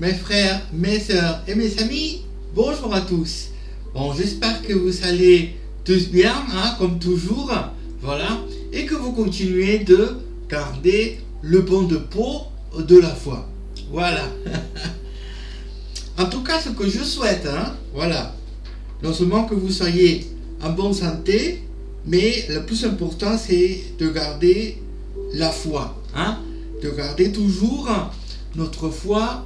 mes frères, mes sœurs et mes amis, bonjour à tous. Bon, j'espère que vous allez tous bien, hein, comme toujours, voilà, et que vous continuez de garder le bon de peau de la foi. Voilà. En tout cas, ce que je souhaite, hein, voilà, non seulement que vous soyez en bonne santé, mais le plus important, c'est de garder la foi, hein, de garder toujours notre foi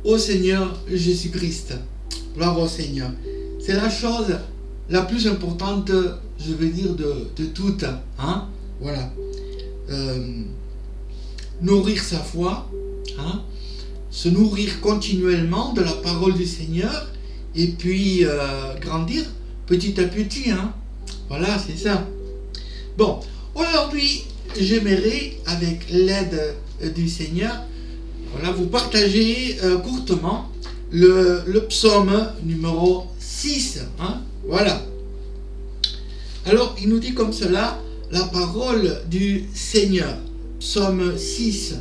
au Seigneur Jésus-Christ. Gloire au Seigneur. C'est la chose la plus importante, je veux dire, de toutes. Hein? Voilà. Nourrir sa foi, hein? Se nourrir continuellement de la parole du Seigneur, et puis grandir petit à petit. Hein? Voilà, c'est ça. Bon, aujourd'hui, j'aimerais, avec l'aide du Seigneur, voilà, vous partager courtement le psaume numéro 6. Hein? Voilà. Alors, il nous dit comme cela, la parole du Seigneur. Psaume 6.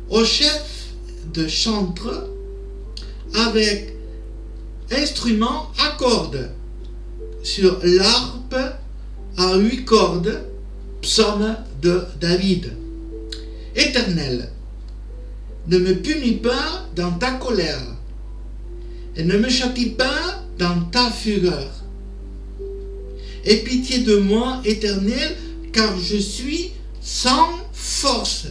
Au chef de chantre, avec instrument à cordes, sur l'harpe à 8 cordes, psaume de David. Éternel, ne me punis pas dans ta colère, et ne me châtie pas dans ta fureur. Aie pitié de moi, Éternel, car je suis sans force.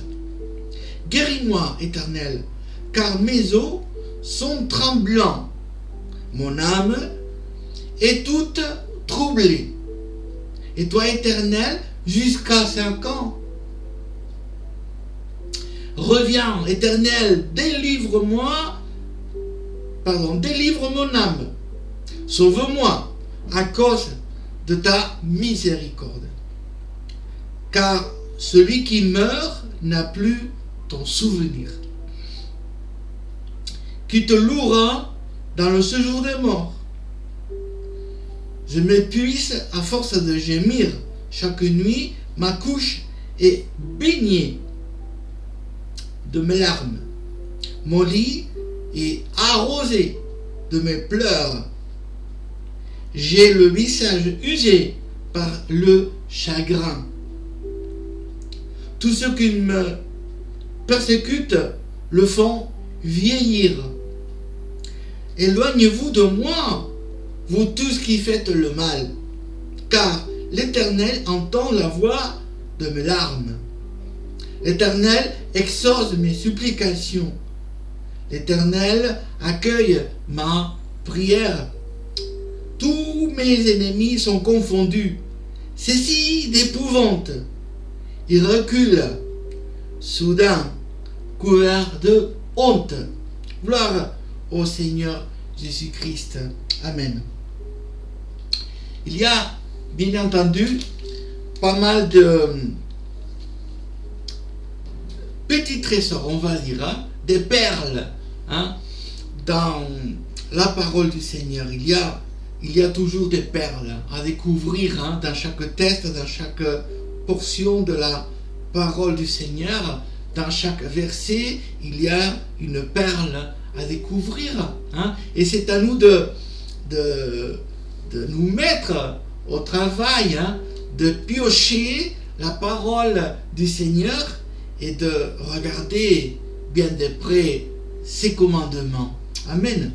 Guéris-moi, Éternel, car mes os sont tremblants. Mon âme est toute troublée. Et toi, Éternel, jusqu'à 5 ans. Reviens, Éternel, délivre mon âme. Sauve-moi à cause de ta miséricorde. Car celui qui meurt n'a plus ton souvenir. Qui te louera dans le séjour des morts. Je m'épuise à force de gémir. Chaque nuit, ma couche est baignée de mes larmes. Mon lit est arrosé de mes pleurs. J'ai le visage usé par le chagrin. Tous ceux qui me persécutent le font vieillir. Éloignez-vous de moi, vous tous qui faites le mal, car l'Éternel entend la voix de mes larmes. L'Éternel exauce mes supplications. L'Éternel accueille ma prière. Tous mes ennemis sont confondus. C'est si d'épouvante. Ils reculent, soudain, couverts de honte. Gloire au Seigneur Jésus-Christ. Amen. Il y a, bien entendu, pas mal de petits trésors, on va dire, hein, des perles, hein, dans la parole du Seigneur. Il y a toujours des perles à découvrir, hein, dans chaque texte, dans chaque portion de la parole du Seigneur. Dans chaque verset, il y a une perle à découvrir. Hein, et c'est à nous de nous mettre au travail, hein, de piocher la parole du Seigneur et de regarder bien de près ses commandements. Amen.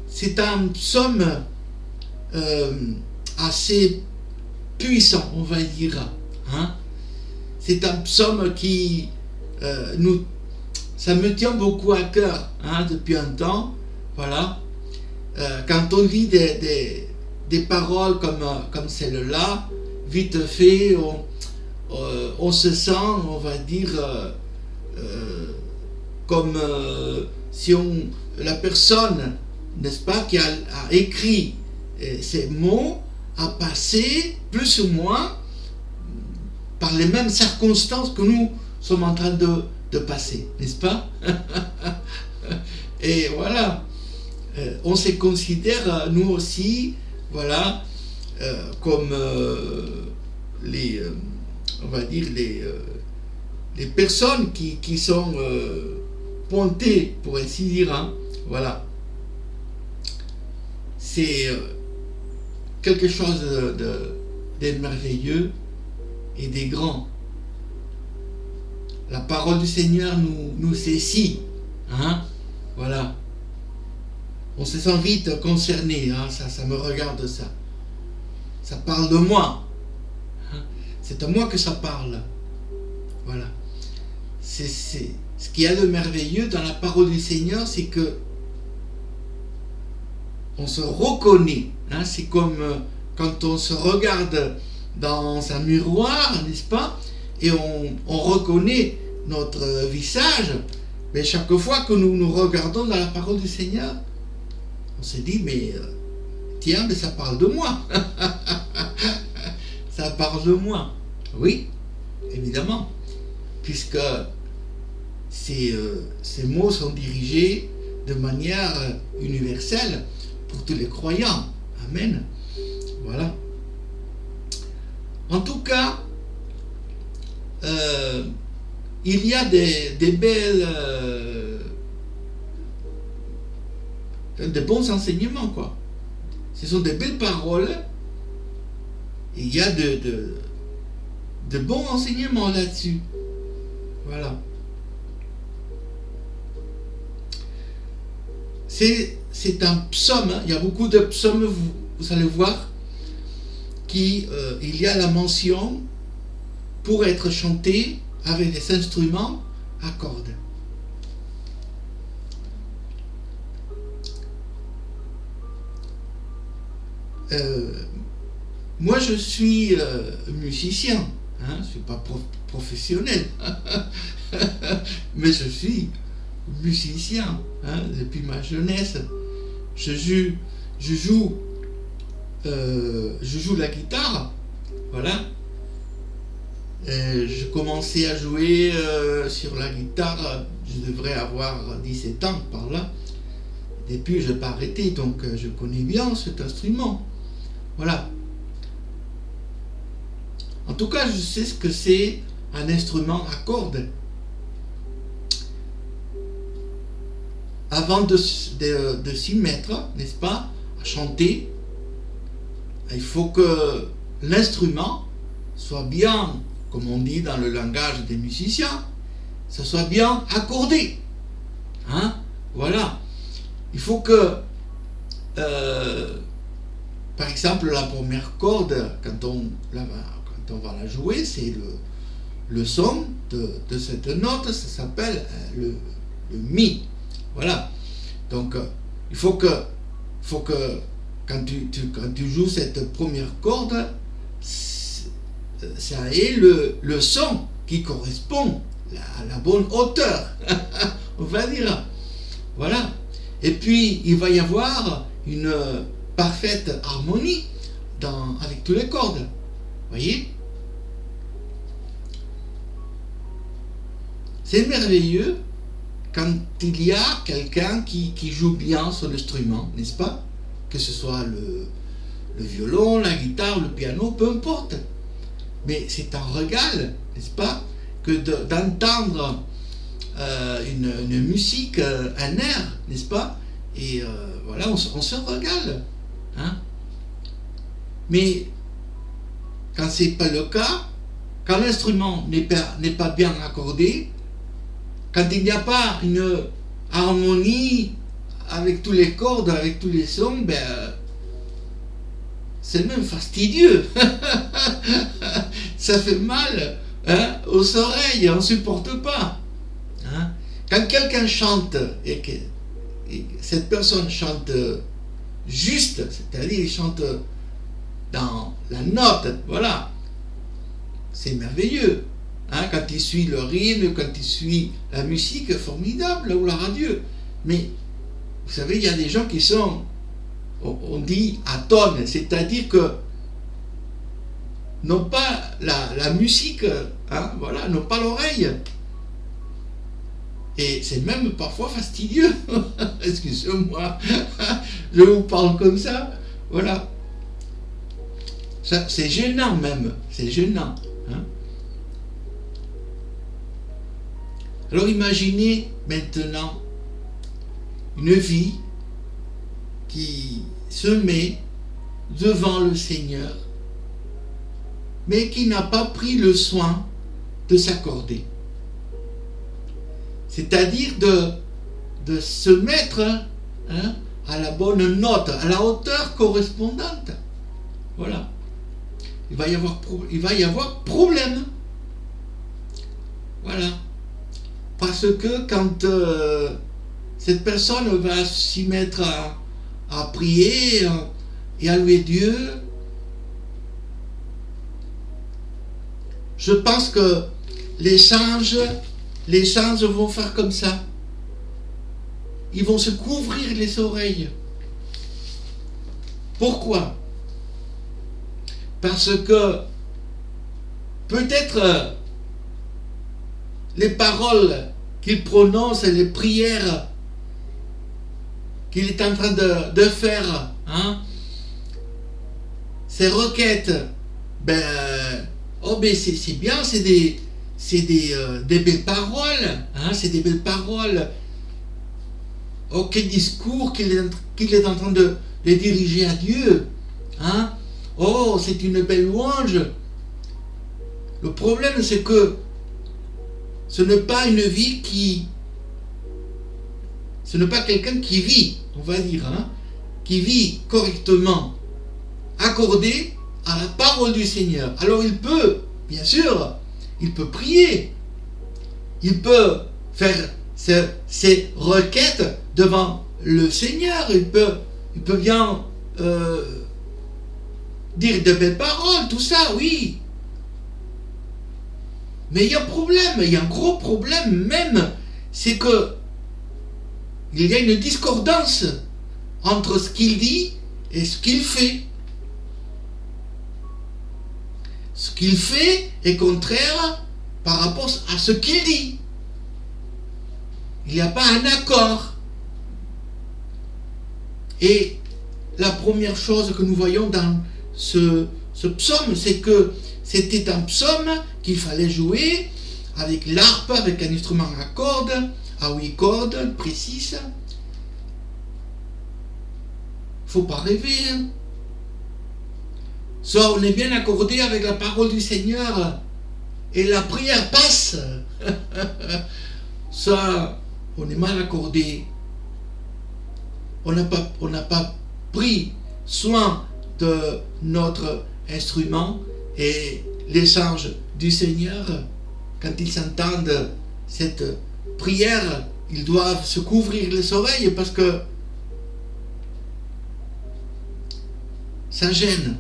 C'est un psaume assez puissant, on va dire. Hein? C'est un psaume qui ça me tient beaucoup à cœur, hein, depuis un temps. Voilà. Quand on lit des paroles comme celle-là, vite fait, on se sent, on va dire, comme si la personne, n'est-ce pas, qui a écrit ces mots, a passé plus ou moins par les mêmes circonstances que nous sommes en train de passer, n'est-ce pas? Et voilà, on se considère, nous aussi, voilà, comme on va dire, les personnes qui sont pointer, pour ainsi dire, hein. Voilà. C'est quelque chose de merveilleux et des grands. La parole du Seigneur nous saisit, hein. Voilà. On se sent vite concerné, hein. Ça me regarde ça. Ça parle de moi. Hein. C'est à moi que ça parle. Voilà. C'est ce qu'il y a de merveilleux dans la parole du Seigneur, c'est que on se reconnaît. Hein. C'est comme quand on se regarde dans un miroir, n'est-ce pas? Et on reconnaît notre visage. Mais chaque fois que nous nous regardons dans la parole du Seigneur, on se dit, mais tiens, mais ça parle de moi. Ça parle de moi. Oui, évidemment. Puisque ces mots sont dirigés de manière universelle pour tous les croyants. Amen. Voilà. En tout cas, il y a des belles, de bons enseignements, quoi. Ce sont des belles paroles. Et il y a de bons enseignements là-dessus. Voilà. C'est un psaume. Hein. Il y a beaucoup de psaumes, vous allez voir, il y a la mention pour être chanté avec des instruments à cordes. Moi, je suis musicien, hein, je ne suis pas professionnel, mais je suis musicien, hein, depuis ma jeunesse. Je joue la guitare, voilà. Je commençais à jouer sur la guitare, je devrais avoir 17 ans par là. Depuis, je n'ai pas arrêté, donc je connais bien cet instrument. Voilà. En tout cas, je sais ce que c'est un instrument à cordes. Avant de s'y mettre, n'est-ce pas, à chanter, il faut que l'instrument soit bien, comme on dit dans le langage des musiciens, ça soit bien accordé. Hein? Voilà. Il faut que, par exemple, la première corde, quand on va la jouer, c'est le son de cette note, ça s'appelle le mi. Voilà. Donc, il faut que quand tu joues cette première corde, ça ait le son qui correspond à la bonne hauteur. On va dire. Voilà. Et puis, il va y avoir une parfaite harmonie avec toutes les cordes. Voyez? C'est merveilleux quand il y a quelqu'un qui joue bien son instrument, n'est-ce pas? Que ce soit le violon, la guitare, le piano, peu importe. Mais c'est un régal, n'est-ce pas? Que d'entendre une musique, un air, n'est-ce pas? Et voilà, on se régale. Hein? Mais quand ce n'est pas le cas, quand l'instrument n'est pas bien accordé, quand il n'y a pas une harmonie avec tous les cordes, avec tous les sons, ben, c'est même fastidieux. Ça fait mal, hein, aux oreilles, on ne supporte pas. Hein? Quand quelqu'un chante et que cette personne chante juste, c'est-à-dire il chante dans la note, voilà, c'est merveilleux. Hein, quand il suit le rythme, quand il suit la musique, formidable, gloire à Dieu. Mais vous savez, il y a des gens qui sont, on dit atones, c'est-à-dire que n'ont pas la musique, hein, voilà, n'ont pas l'oreille. Et c'est même parfois fastidieux. Excusez-moi, je vous parle comme ça. Voilà. C'est gênant même, c'est gênant. Hein. Alors imaginez maintenant une vie qui se met devant le Seigneur, mais qui n'a pas pris le soin de s'accorder. C'est-à-dire de se mettre à la bonne note, à la hauteur correspondante. Voilà. Il va y avoir problème. Voilà. Parce que quand cette personne va s'y mettre à prier et à louer Dieu, je pense que les changes vont faire comme ça. Ils vont se couvrir les oreilles. Pourquoi? Parce que peut-être les paroles qu'il prononce, les prières qu'il est en train de faire, ces requêtes, c'est bien, c'est des belles paroles, c'est des belles paroles. Oh, quel discours qu'il est en train de diriger à Dieu, Oh, c'est une belle louange. Le problème, c'est que ce n'est pas une vie ce n'est pas quelqu'un qui vit, on va dire, qui vit correctement, accordé à la parole du Seigneur. Alors il peut, bien sûr, il peut prier, il peut faire ses requêtes devant le Seigneur, il peut bien dire de belles paroles, tout ça, oui. Mais il y a un problème, il y a un gros problème même, c'est que il y a une discordance entre ce qu'il dit et ce qu'il fait. Ce qu'il fait est contraire par rapport à ce qu'il dit. Il n'y a pas un accord. Et la première chose que nous voyons dans ce psaume, c'est que c'était un psaume qu'il fallait jouer avec l'harpe, avec un instrument à cordes, à 8 cordes précises. Faut pas rêver. Soit on est bien accordé avec la parole du Seigneur et la prière passe. Soit on est mal accordé. On n'a pas pris soin de notre instrument, et les anges du Seigneur, quand ils entendent cette prière, ils doivent se couvrir les oreilles parce que ça gêne.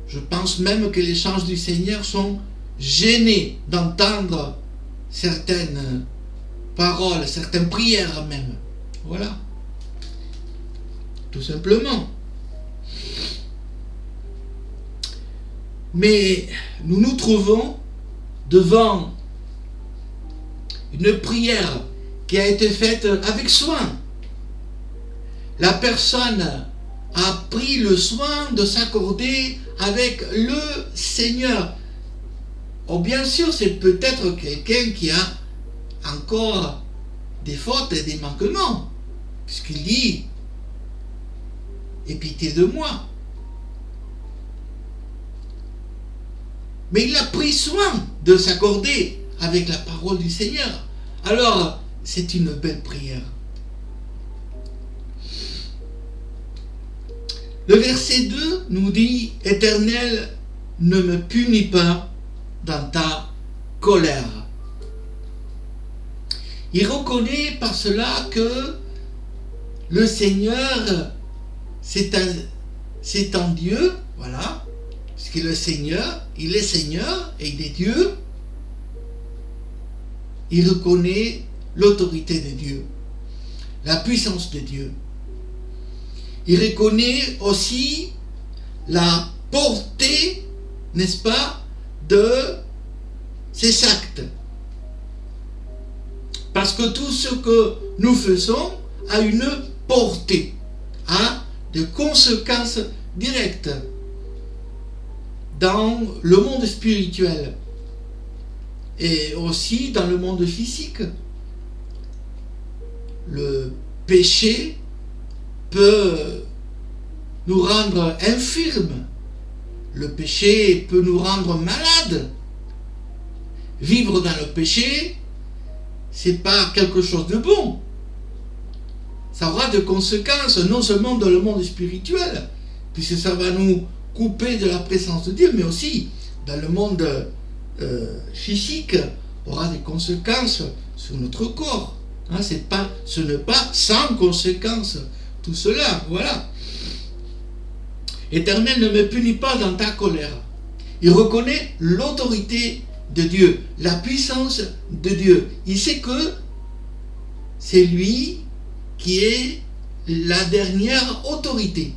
Je pense même que les anges du Seigneur sont gênés d'entendre certaines paroles, certaines prières même. Voilà. Tout simplement. Mais nous nous trouvons devant une prière qui a été faite avec soin. La personne a pris le soin de s'accorder avec le Seigneur. Oh, bien sûr, c'est peut-être quelqu'un qui a encore des fautes et des manquements, puisqu'il dit « Aie pitié de moi ». Mais il a pris soin de s'accorder avec la parole du Seigneur. Alors, c'est une belle prière. Le verset 2 nous dit « Éternel, ne me punis pas dans ta colère ». Il reconnaît par cela que le Seigneur, c'est un Dieu, voilà, puisque le Seigneur, il est Seigneur et il est Dieu. Il reconnaît l'autorité de Dieu, la puissance de Dieu. Il reconnaît aussi la portée, n'est-ce pas, de ses actes. Parce que tout ce que nous faisons a une portée, a des conséquences directes dans le monde spirituel. et aussi dans le monde physique. Le péché peut nous rendre infirmes. Le péché peut nous rendre malades. Vivre dans le péché, c'est pas quelque chose de bon. Ça aura des conséquences non seulement dans le monde spirituel, puisque ça va nous couper de la présence de Dieu, mais aussi dans le monde physique, aura des conséquences sur notre corps. Hein, ce n'est pas sans conséquences tout cela, voilà. L'Éternel ne me punit pas dans ta colère. Il reconnaît l'autorité de Dieu, la puissance de Dieu. Il sait que c'est lui qui est la dernière autorité.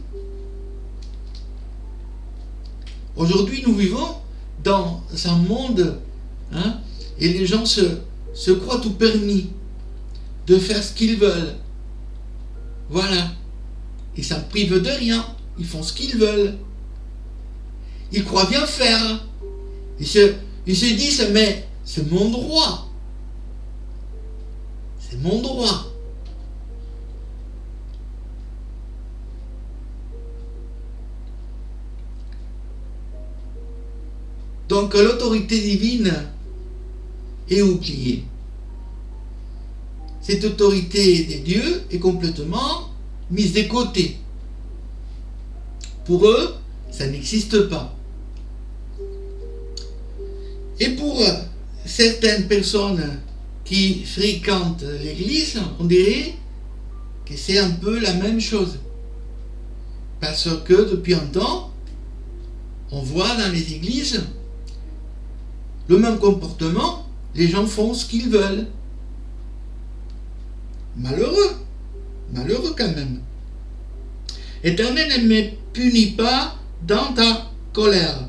Aujourd'hui, nous vivons dans un monde, hein, et les gens se croient tout permis de faire ce qu'ils veulent. Voilà. Ils s'en privent de rien. Ils font ce qu'ils veulent. Ils croient bien faire. Ils se disent, mais c'est mon droit. C'est mon droit. Donc l'autorité divine est oubliée. Cette autorité des dieux est complètement mise de côté. Pour eux, ça n'existe pas. Et pour certaines personnes qui fréquentent l'église, on dirait que c'est un peu la même chose. Parce que depuis un temps, on voit dans les églises le même comportement, les gens font ce qu'ils veulent. Malheureux quand même. Éternel, ne me punis pas dans ta colère.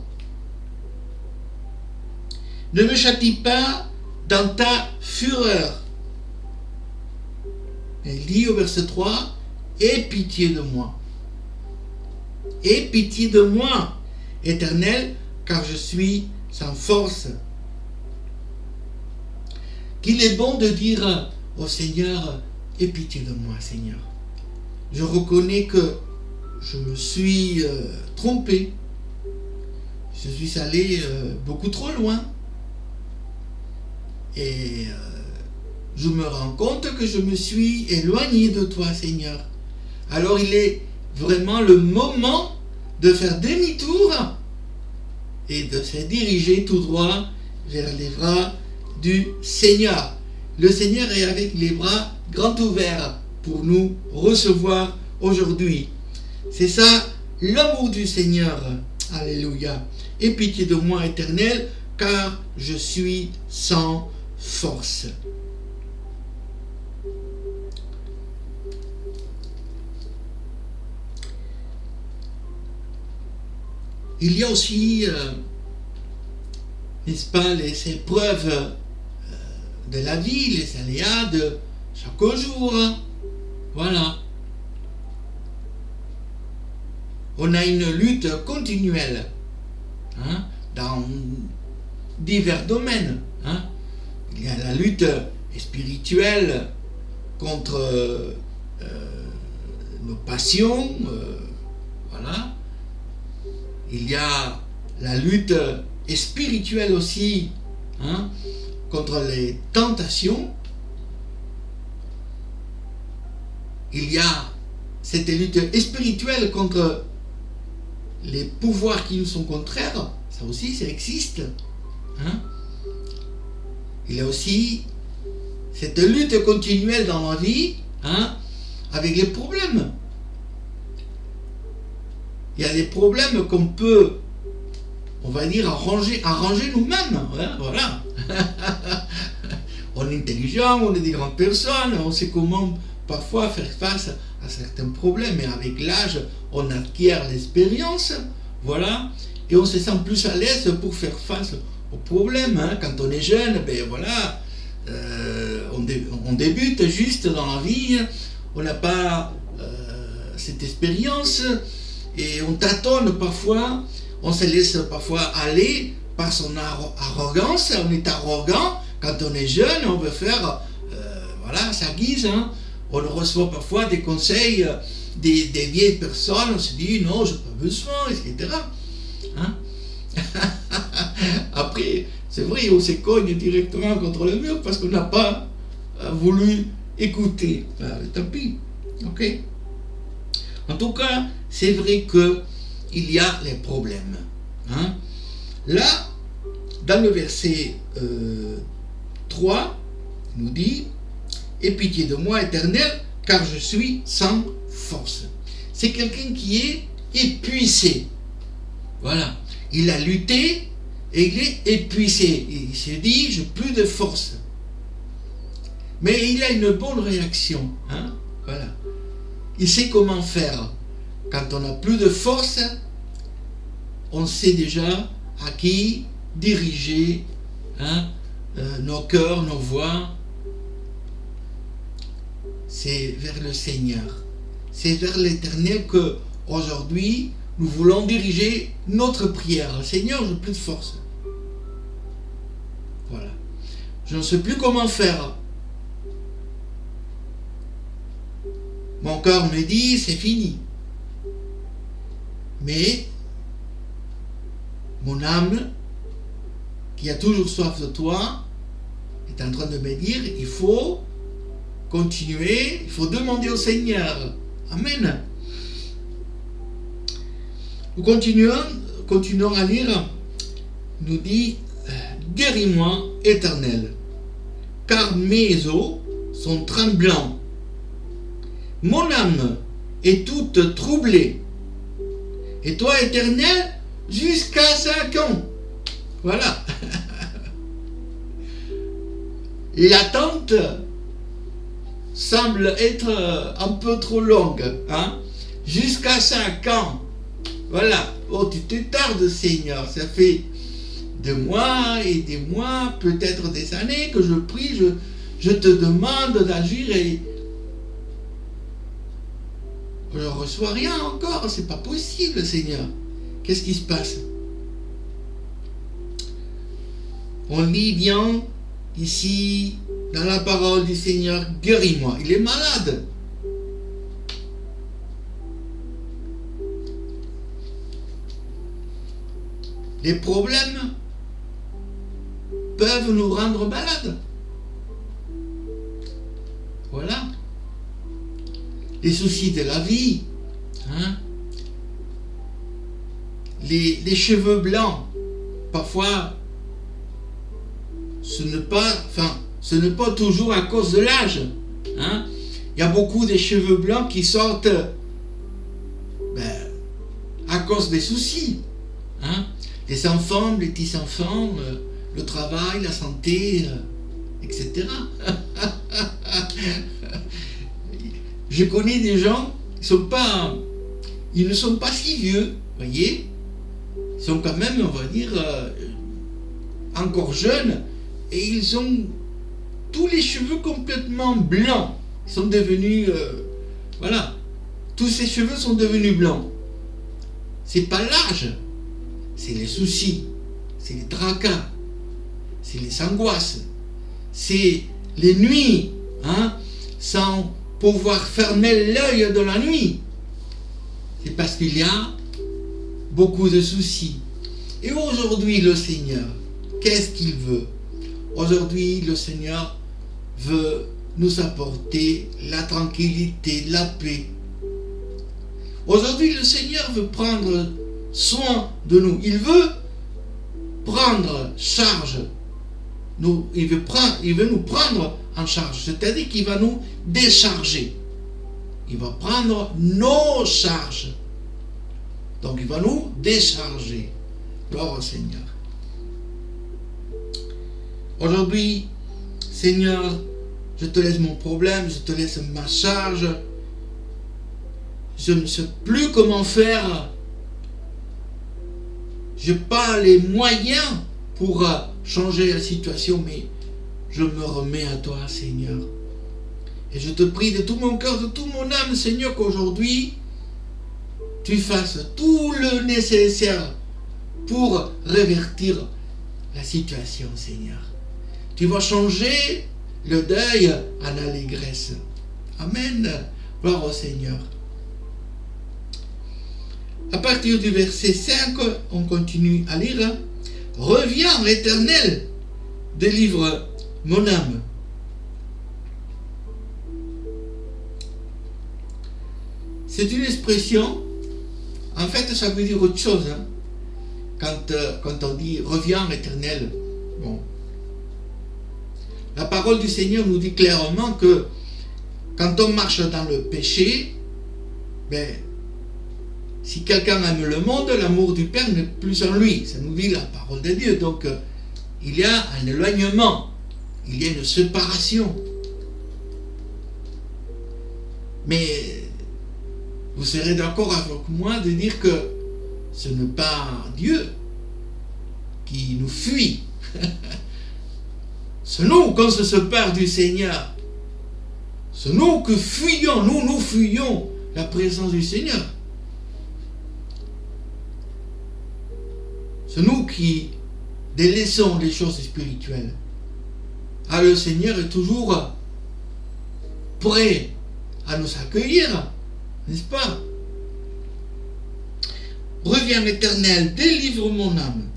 Ne me châtie pas dans ta fureur. Il dit au verset 3, aie pitié de moi. Aie pitié de moi, Éternel, car je suis sans force. Qu'il est bon de dire au Seigneur, aie pitié de moi, Seigneur. Je reconnais que je me suis trompé. Je suis allé beaucoup trop loin. Et je me rends compte que je me suis éloigné de toi, Seigneur. Alors il est vraiment le moment de faire demi-tour et de se diriger tout droit vers les bras du Seigneur. Le Seigneur est avec les bras grands ouverts pour nous recevoir aujourd'hui. C'est ça, l'amour du Seigneur. Alléluia. Aie pitié de moi, Éternel, car je suis sans force. Il y a aussi, n'est-ce pas, les épreuves de la vie, les aléas de chaque jour. Voilà. On a une lutte continuelle, hein, dans divers domaines. Hein. Il y a la lutte spirituelle contre nos passions, voilà. Il y a la lutte spirituelle aussi, hein, contre les tentations. Il y a cette lutte spirituelle contre les pouvoirs qui nous sont contraires. Ça aussi, ça existe. Hein? Il y a aussi cette lutte continuelle dans la vie, hein, avec les problèmes. Il y a des problèmes qu'on peut, on va dire, arranger nous-mêmes. Hein, voilà. On est intelligent, on est des grandes personnes, on sait comment parfois faire face à certains problèmes. Mais avec l'âge, on acquiert l'expérience. Voilà. Et on se sent plus à l'aise pour faire face aux problèmes. Hein. Quand on est jeune, ben voilà, on débute juste dans la vie. On n'a pas cette expérience. Et on tâtonne parfois, on se laisse parfois aller par son arrogance. On est arrogant quand on est jeune, on veut faire voilà, sa guise. Hein. On reçoit parfois des conseils des vieilles personnes, on se dit non, j'ai pas besoin, etc. Hein. Après, c'est vrai, on se cogne directement contre le mur parce qu'on n'a pas voulu écouter. Tant pis. Ok. En tout cas, c'est vrai qu'il y a les problèmes. Hein. Là, dans le verset 3, il nous dit « Aie pitié de moi, Éternel, car je suis sans force. » C'est quelqu'un qui est épuisé. Voilà. Il a lutté et il est épuisé. Il se dit « J'ai plus de force. » Mais il a une bonne réaction. Hein. Voilà. Il sait comment faire. Quand on n'a plus de force, on sait déjà à qui diriger nos cœurs, nos voix. C'est vers le Seigneur. C'est vers l'Éternel que aujourd'hui nous voulons diriger notre prière. Seigneur, je n'ai plus de force. Voilà. Je ne sais plus comment faire. Mon cœur me dit, c'est fini. Mais mon âme, qui a toujours soif de toi, est en train de me dire, il faut continuer, il faut demander au Seigneur. Amen. Nous continuons à lire, il nous dit, guéris-moi, Éternel, car mes os sont tremblants. Mon âme est toute troublée. Et toi, Éternel, jusqu'à 5 ans. Voilà. L'attente semble être un peu trop longue. Hein? Jusqu'à 5 ans. Voilà. Oh, tu te tardes, Seigneur. Ça fait des mois et des mois, peut-être des années que je prie, je te demande d'agir et je ne reçois rien encore. C'est pas possible, Seigneur. Qu'est-ce qui se passe? On lit bien ici dans la parole du Seigneur, guéris-moi. Il est malade. Les problèmes peuvent nous rendre malades. Voilà. Les soucis de la vie, hein? Les cheveux blancs, parfois, ce n'est pas toujours à cause de l'âge. Hein? Il y a beaucoup de cheveux blancs qui sortent à cause des soucis. Hein? Les enfants, les petits-enfants, le travail, la santé, etc. Je connais des gens, ils ne sont pas si vieux, voyez. Ils sont quand même, on va dire, encore jeunes, et ils ont tous les cheveux complètement blancs. Ils sont devenus, voilà, tous ces cheveux sont devenus blancs. C'est pas l'âge, c'est les soucis, c'est les tracas, c'est les angoisses, c'est les nuits, hein, sans pouvoir fermer l'œil de la nuit. C'est parce qu'il y a beaucoup de soucis. Et aujourd'hui, le Seigneur, qu'est-ce qu'il veut? Aujourd'hui, le Seigneur veut nous apporter la tranquillité, la paix. Aujourd'hui, le Seigneur veut prendre soin de nous. Il veut prendre charge. Il veut nous prendre en charge. C'est-à-dire qu'il va nous décharger. Il va prendre nos charges. Donc il va nous décharger. Gloire au Seigneur. Aujourd'hui, Seigneur, je te laisse mon problème, je te laisse ma charge. Je ne sais plus comment faire. Je n'ai pas les moyens pour changer la situation, mais je me remets à toi, Seigneur. Et je te prie de tout mon cœur, de toute mon âme, Seigneur, qu'aujourd'hui, tu fasses tout le nécessaire pour révertir la situation, Seigneur. Tu vas changer le deuil en allégresse. Amen. Gloire au Seigneur. À partir du verset 5, on continue à lire. Reviens, Éternel, délivre mon âme. C'est une expression, en fait ça veut dire autre chose. Quand on dit reviens, Éternel. Bon. La parole du Seigneur nous dit clairement que quand on marche dans le péché, si quelqu'un aime le monde, l'amour du Père n'est plus en lui. Ça nous dit la parole de Dieu. Donc, il y a un éloignement. Il y a une séparation. Mais, vous serez d'accord avec moi de dire que ce n'est pas Dieu qui nous fuit. C'est nous qu'on se sépare du Seigneur. C'est nous que fuyons. Nous fuyons la présence du Seigneur. C'est nous qui délaissons les choses spirituelles. Ah, le Seigneur est toujours prêt à nous accueillir, n'est-ce pas? Reviens, Éternel, délivre mon âme.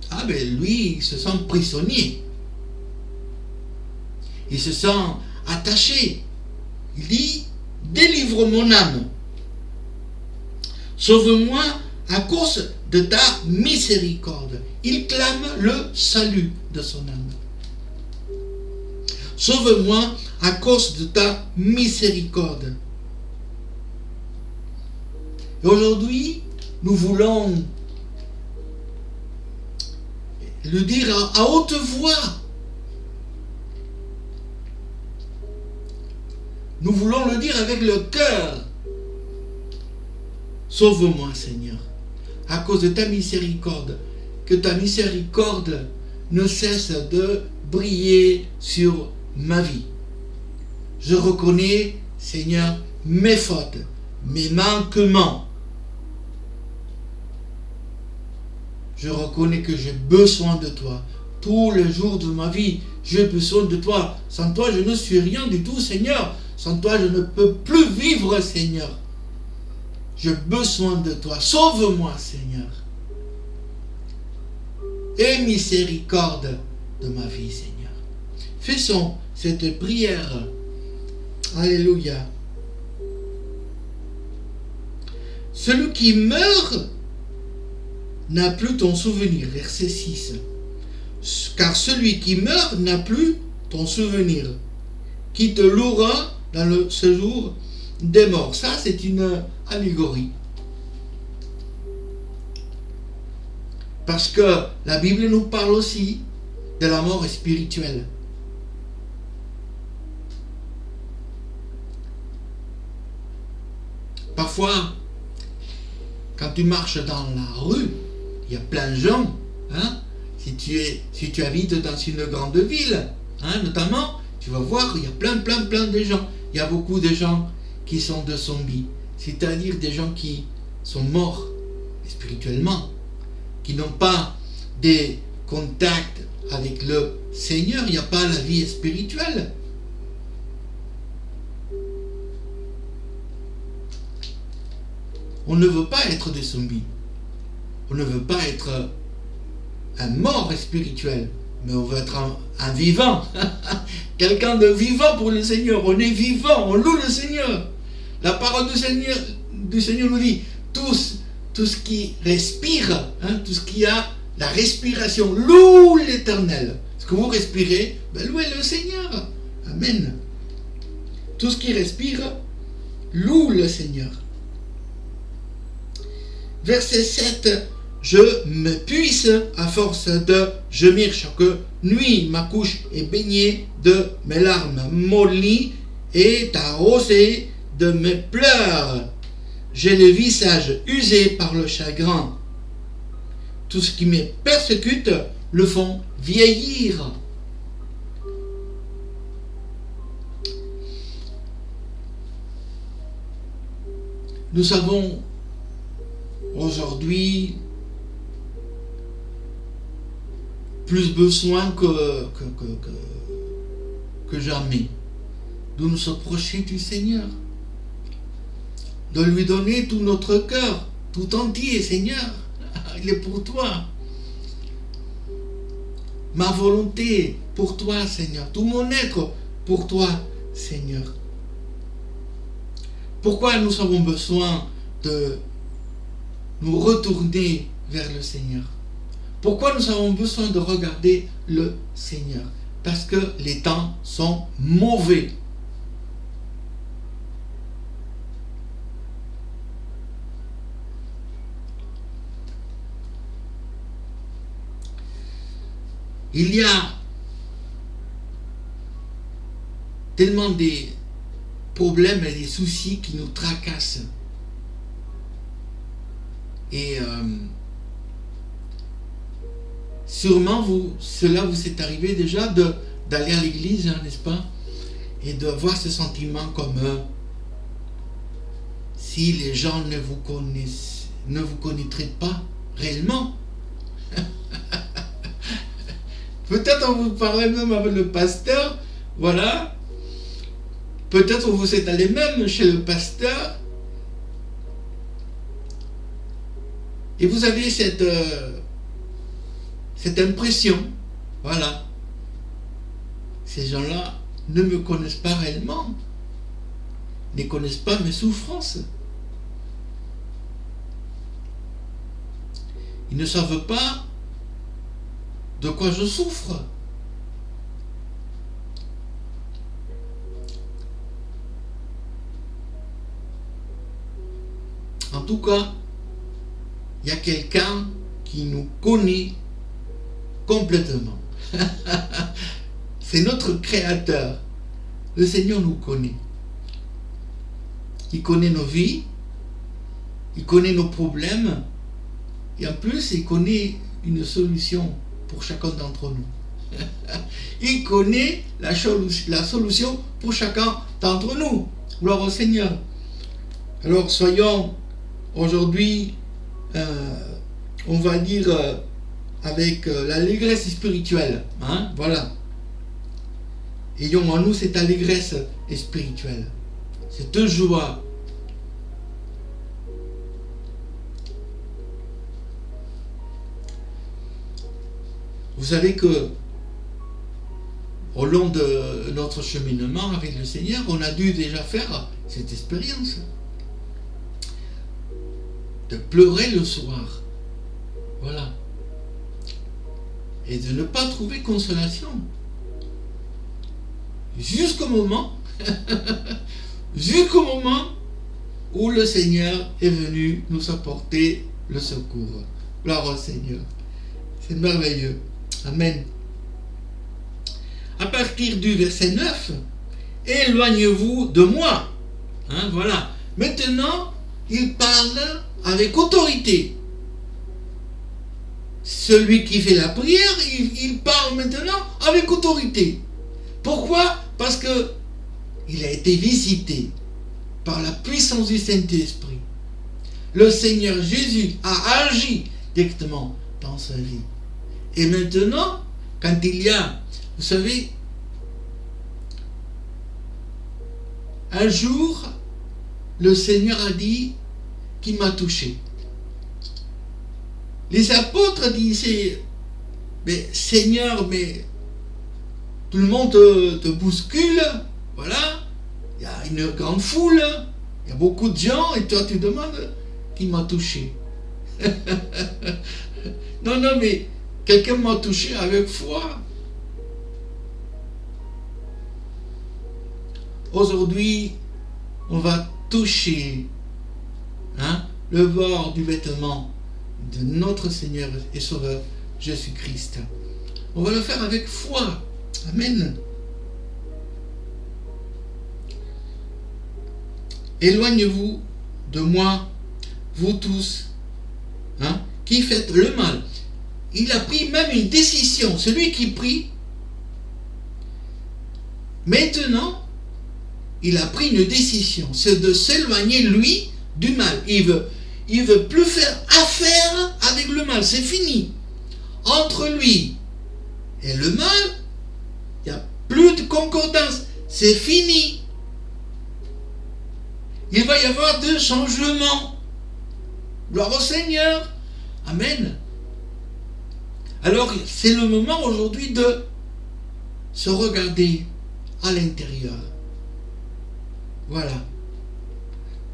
Ah lui, il se sent prisonnier. Il se sent attaché. Il dit, délivre mon âme. Sauve-moi à cause de ta miséricorde. Il clame le salut de son âme. Sauve-moi à cause de ta miséricorde. Et aujourd'hui, nous voulons le dire à haute voix. Nous voulons le dire avec le cœur. Sauve-moi, Seigneur, à cause de ta miséricorde. Que ta miséricorde ne cesse de briller sur ma vie. Je reconnais, Seigneur, mes fautes, mes manquements. Je reconnais que j'ai besoin de toi. Tous les jours de ma vie, j'ai besoin de toi. Sans toi, je ne suis rien du tout, Seigneur. Sans toi, je ne peux plus vivre, Seigneur. J'ai besoin de toi. Sauve-moi, Seigneur. Aie miséricorde de ma vie, Seigneur. Faisons cette prière. Alléluia. Celui qui meurt n'a plus ton souvenir. Verset 6. Car celui qui meurt n'a plus ton souvenir, qui te louera dans le séjour des morts. Ça, c'est une allégorie. Parce que la Bible nous parle aussi de la mort spirituelle. Parfois, quand tu marches dans la rue, il y a plein de gens. Si tu habites dans une grande ville, notamment, tu vas voir, il y a plein de gens. Il y a beaucoup de gens qui sont de zombies, c'est-à-dire des gens qui sont morts spirituellement, qui n'ont pas des contacts avec le Seigneur. Il n'y a pas la vie spirituelle. On ne veut pas être des zombies. On ne veut pas être un mort spirituel, mais on veut être un vivant. Quelqu'un de vivant pour le Seigneur. On est vivant, on loue le Seigneur. La parole du Seigneur nous dit, tout ce qui respire, tout ce qui a la respiration, loue l'Éternel. Ce que vous respirez, louez le Seigneur. Amen. Tout ce qui respire, loue le Seigneur. Verset 7. Je me puise à force de gémir chaque nuit. Ma couche est baignée de mes larmes. Mon lit est arrosé de mes pleurs. J'ai le visage usé par le chagrin. Tout ce qui me persécute le font vieillir. Nous savons aujourd'hui plus besoin que jamais de nous approcher du Seigneur, de lui donner tout notre cœur, tout entier. Seigneur, il est pour toi. Ma volonté pour toi, Seigneur. Tout mon être pour toi, Seigneur. Pourquoi nous avons besoin de nous retourner vers le Seigneur? Pourquoi nous avons besoin de regarder le Seigneur? Parce que les temps sont mauvais. Il y a tellement des problèmes et des soucis qui nous tracassent. Et sûrement cela vous est arrivé déjà d'aller à l'église, hein, n'est-ce pas? Et d'avoir ce sentiment comme si les gens ne vous connaîtraient pas réellement. Peut-être on vous parlait même avec le pasteur, voilà. Peut-être vous êtes allé même chez le pasteur. Et vous avez cette impression, voilà. Ces gens-là ne me connaissent pas réellement, ne connaissent pas mes souffrances. Ils ne savent pas de quoi je souffre. En tout cas, il y a quelqu'un qui nous connaît complètement. C'est notre Créateur. Le Seigneur nous connaît. Il connaît nos vies, il connaît nos problèmes, et en plus, il connaît une solution pour chacun d'entre nous. Il connaît la solution pour chacun d'entre nous. Gloire au Seigneur. Alors, soyons aujourd'hui, on va dire, avec l'allégresse spirituelle. Hein, voilà. Ayons en nous cette allégresse spirituelle, cette joie. Vous savez que au long de notre cheminement avec le Seigneur, on a dû déjà faire cette expérience de pleurer le soir, voilà, et de ne pas trouver consolation jusqu'au moment où le Seigneur est venu nous apporter le secours. Gloire au Seigneur. C'est merveilleux. Amen. À partir du verset 9, éloignez-vous de moi. Hein, voilà. Maintenant, il parle avec autorité. Celui qui fait la prière, il parle maintenant avec autorité. Pourquoi? Parce que il a été visité par la puissance du Saint-Esprit. Le Seigneur Jésus a agi directement dans sa vie. Et maintenant, quand il y a, vous savez, un jour, le Seigneur a dit qu'il m'a touché. Les apôtres disaient, mais Seigneur, mais tout le monde te bouscule, voilà, il y a une grande foule, il y a beaucoup de gens, et toi tu demandes qui m'a touché. Non, mais quelqu'un m'a touché avec foi. Aujourd'hui, on va toucher le bord du vêtement de notre Seigneur et Sauveur Jésus-Christ. On va le faire avec foi. Amen. Éloignez-vous de moi, vous tous, qui faites le mal. Il a pris même une décision. Celui qui prie, maintenant, il a pris une décision. C'est de s'éloigner, lui, du mal. Il veut plus faire affaire avec le mal. C'est fini. Entre lui Et le mal, il n'y a plus de concordance. C'est fini. Il va y avoir des changements. Gloire au Seigneur. Amen. Alors, c'est le moment aujourd'hui de se regarder à l'intérieur. Voilà.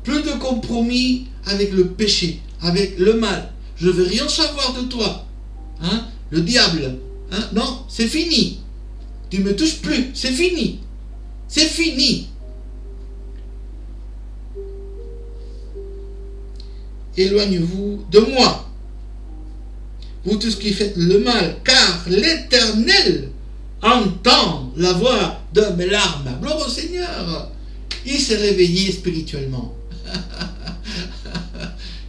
Plus de compromis avec le péché, avec le mal. Je ne veux rien savoir de toi. Hein? Le diable. Hein? Non, c'est fini. Tu ne me touches plus. C'est fini. C'est fini. Éloignez-vous de moi, vous tous qui faites le mal, car l'Éternel entend la voix de mes larmes. Gloire au Seigneur. Il s'est réveillé spirituellement.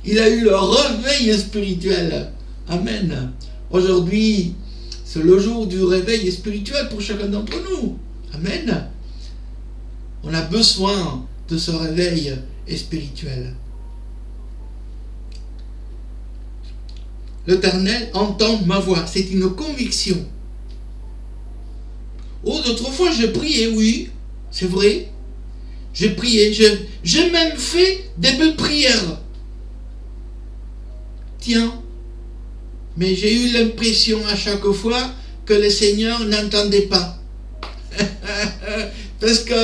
Il a eu le réveil spirituel. Amen. Aujourd'hui, c'est le jour du réveil spirituel pour chacun d'entre nous. Amen. On a besoin de ce réveil spirituel. L'Éternel entend ma voix. C'est une conviction. Oh, d'autres fois, j'ai prié, oui, c'est vrai. J'ai prié, j'ai même fait des belles prières. Tiens, mais j'ai eu l'impression à chaque fois que le Seigneur n'entendait pas. Parce que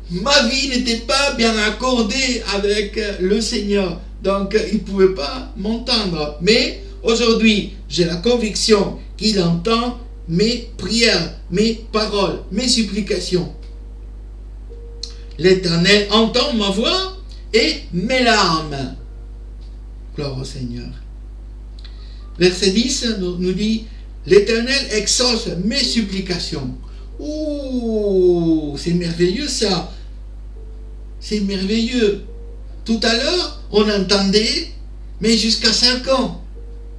ma vie n'était pas bien accordée avec le Seigneur. Donc, il ne pouvait pas m'entendre. Mais aujourd'hui, j'ai la conviction qu'il entend mes prières, mes paroles, mes supplications. L'Éternel entend ma voix et mes larmes. Gloire au Seigneur. Verset 10 nous dit, l'Éternel exauce mes supplications. Ouh, c'est merveilleux ça. C'est merveilleux. Tout à l'heure, on entendait, mais jusqu'à 5 ans.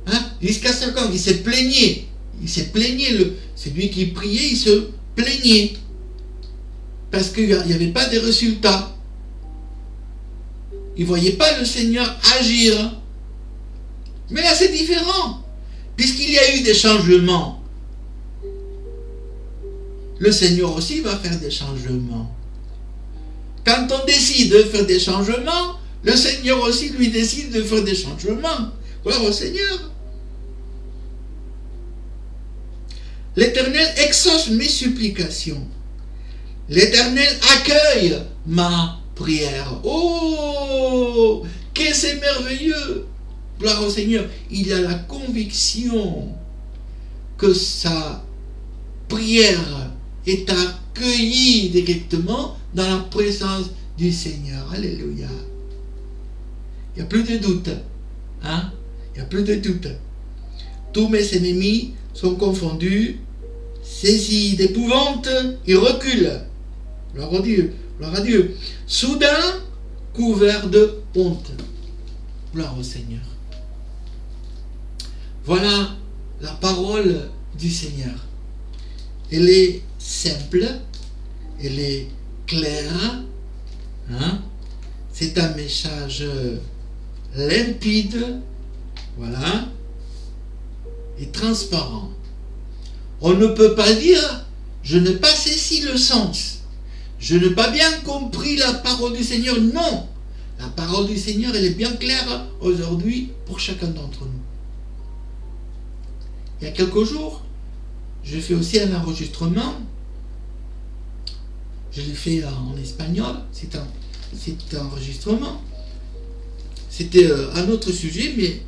Hein? Jusqu'à 5 ans, il s'est plaigné. Il s'est plaigné. C'est lui qui priait, il se plaignait. Parce qu'il n'y avait pas de résultats. Il ne voyait pas le Seigneur agir. Mais là, c'est différent. Puisqu'il y a eu des changements. Le Seigneur aussi va faire des changements. Quand on décide de faire des changements, le Seigneur aussi lui décide de faire des changements. Gloire au Seigneur. L'Éternel exauce mes supplications. L'Éternel accueille ma prière. Oh, que c'est merveilleux. Gloire au Seigneur. Il a la conviction que sa prière est accueillie directement dans la présence du Seigneur. Alléluia. Il n'y a plus de doute. Hein? Il n'y a plus de doute. Tous mes ennemis sont confondus, saisis d'épouvante, ils reculent. Gloire à Dieu. Gloire à Dieu. Soudain, couvert de honte. Gloire au Seigneur. Voilà la parole du Seigneur. Elle est simple, elle est claire. Hein? C'est un message limpide, voilà, et transparent. On ne peut pas dire, je n'ai pas saisi le sens, je n'ai pas bien compris la parole du Seigneur. Non, la parole du Seigneur, elle est bien claire aujourd'hui pour chacun d'entre nous. Il y a quelques jours, j'ai fait aussi un enregistrement. Je l'ai fait en espagnol. C'est un enregistrement. C'était un autre sujet, mais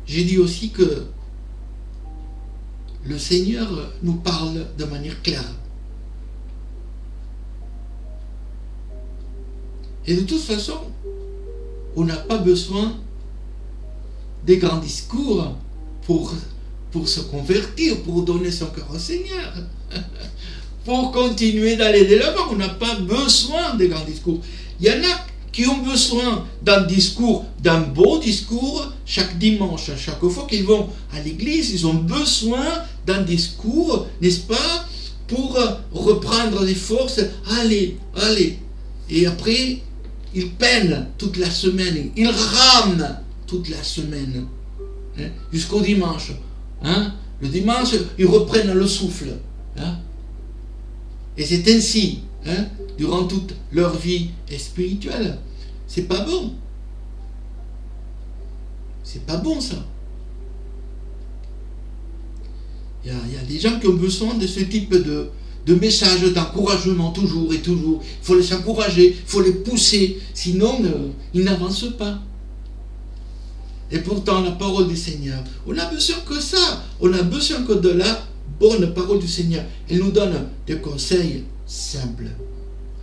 j'ai dit aussi que le Seigneur nous parle de manière claire. Et de toute façon, on n'a pas besoin des grands discours pour se convertir, pour donner son cœur au Seigneur. Pour continuer d'aller de l'avant, on n'a pas besoin des grands discours. Il y en a qui ont besoin d'un discours, d'un beau discours, chaque dimanche, chaque fois qu'ils vont à l'église, ils ont besoin d'un discours, n'est-ce pas, pour reprendre les forces, allez. Et après, ils peinent toute la semaine, ils rament toute la semaine, hein, jusqu'au dimanche. Hein? le dimanche, ils reprennent le souffle. Hein. Et c'est ainsi, hein, durant toute leur vie spirituelle. C'est pas bon. C'est pas bon ça. Il y a des gens qui ont besoin de ce type de messages, d'encouragement toujours et toujours. Il faut les encourager, il faut les pousser, sinon ils n'avancent pas. Et pourtant, la parole du Seigneur, on a besoin que ça. On a besoin que de la bonne parole du Seigneur. Elle nous donne des conseils simples.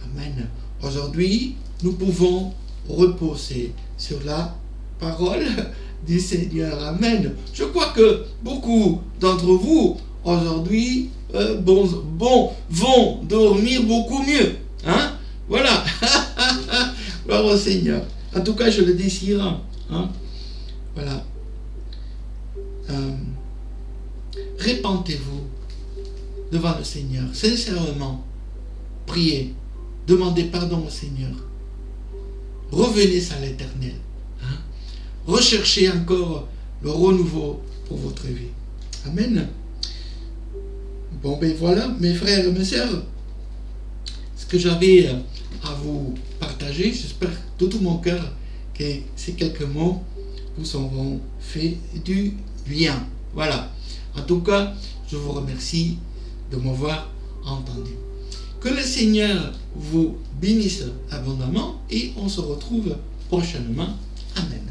Amen. Aujourd'hui, nous pouvons reposer sur la parole du Seigneur. Amen. Je crois que beaucoup d'entre vous, aujourd'hui, vont dormir beaucoup mieux. Hein? Voilà. Gloire au Seigneur. En tout cas, je le désire. Hein? Voilà. Répentez-vous devant le Seigneur. Sincèrement. Priez. Demandez pardon au Seigneur. Revenez à l'Éternel. Hein? Recherchez encore le renouveau pour votre vie. Amen. Bon, ben voilà, mes frères et mes sœurs, ce que j'avais à vous partager. J'espère de tout mon cœur que ces quelques mots vous auront fait du bien. Voilà. En tout cas, je vous remercie de m'avoir entendu. Que le Seigneur vous bénisse abondamment et on se retrouve prochainement. Amen.